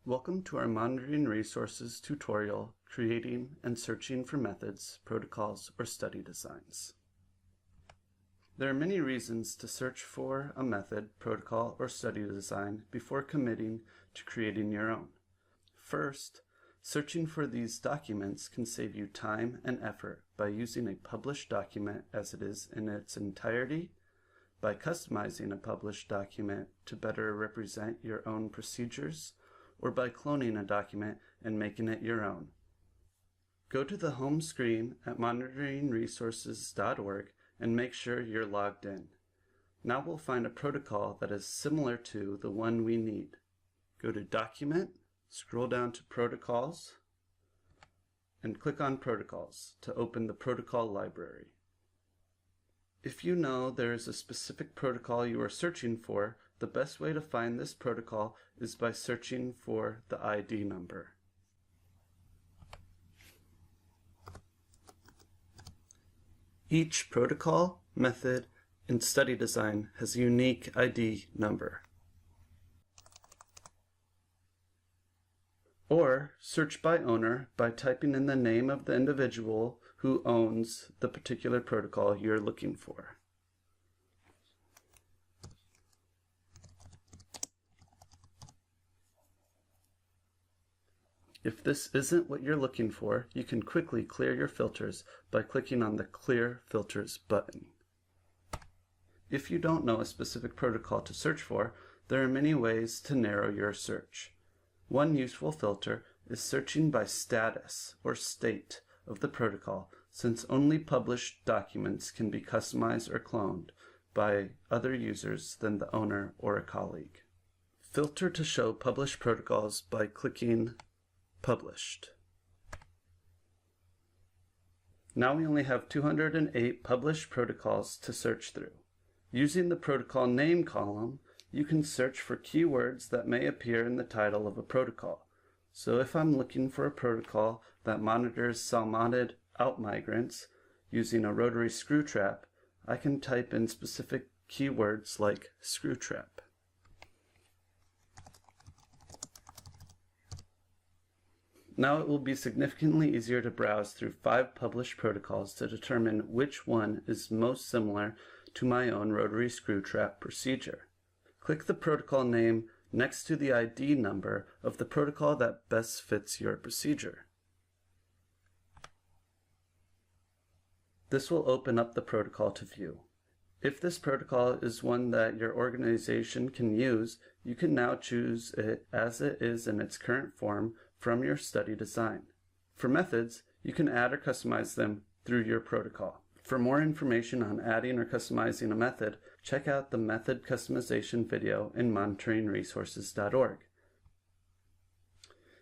Welcome to our Monitoring Resources tutorial, Creating and Searching for Methods, Protocols, or Study Designs. There are many reasons to search for a method, protocol, or study design before committing to creating your own. First, searching for these documents can save you time and effort by using a published document as it is in its entirety, by customizing a published document to better represent your own procedures, or by cloning a document and making it your own. Go to the home screen at MonitoringResources.org and make sure you're logged in. Now we'll find a protocol that is similar to the one we need. Go to Document, scroll down to Protocols, and click on Protocols to open the protocol library. If you know there is a specific protocol you are searching for, the best way to find this protocol is by searching for the ID number. Each protocol, method, and study design has a unique ID number. Or search by owner by typing in the name of the individual who owns the particular protocol you're looking for. If this isn't what you're looking for, you can quickly clear your filters by clicking on the Clear Filters button. If you don't know a specific protocol to search for, there are many ways to narrow your search. One useful filter is searching by status or state of the protocol, since only published documents can be customized or cloned by other users than the owner or a colleague. Filter to show published protocols by clicking Published. Now we only have 208 published protocols to search through. Using the protocol name column, you can search for keywords that may appear in the title of a protocol. So if I'm looking for a protocol that monitors salmonid outmigrants using a rotary screw trap, I can type in specific keywords like screw trap. Now it will be significantly easier to browse through 5 published protocols to determine which one is most similar to my own rotary screw trap procedure. Click the protocol name next to the ID number of the protocol that best fits your procedure. This will open up the protocol to view. If this protocol is one that your organization can use, you can now choose it as it is in its current form from your study design. For methods, you can add or customize them through your protocol. For more information on adding or customizing a method, check out the method customization video in MonitoringResources.org.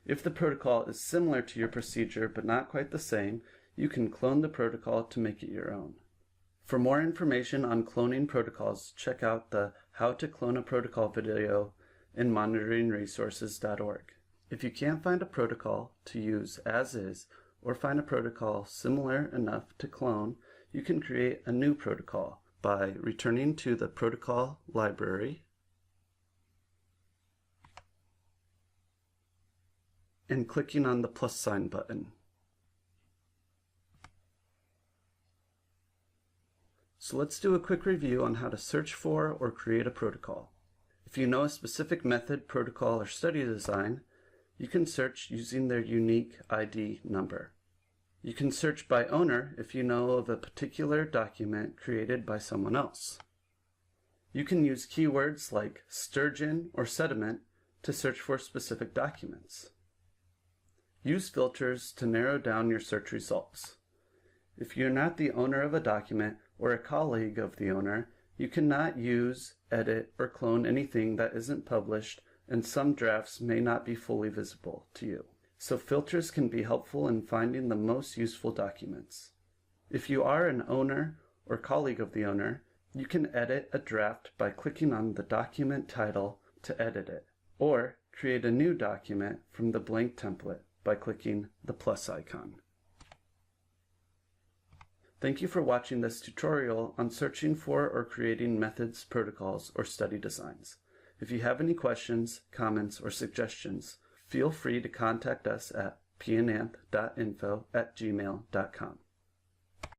If the protocol is similar to your procedure but not quite the same, you can clone the protocol to make it your own. For more information on cloning protocols, check out the How to Clone a Protocol video in MonitoringResources.org. If you can't find a protocol to use as is, or find a protocol similar enough to clone, you can create a new protocol by returning to the protocol library and clicking on the plus sign button. So let's do a quick review on how to search for or create a protocol. If you know a specific method, protocol, or study design, you can search using their unique ID number. You can search by owner if you know of a particular document created by someone else. You can use keywords like sturgeon or sediment to search for specific documents. Use filters to narrow down your search results. If you're not the owner of a document or a colleague of the owner, you cannot use, edit, or clone anything that isn't published, and some drafts may not be fully visible to you. So filters can be helpful in finding the most useful documents. If you are an owner or colleague of the owner, you can edit a draft by clicking on the document title to edit it, or create a new document from the blank template by clicking the plus icon. Thank you for watching this tutorial on searching for or creating methods, protocols, or study designs. If you have any questions, comments, or suggestions, feel free to contact us at pnanth.info@gmail.com.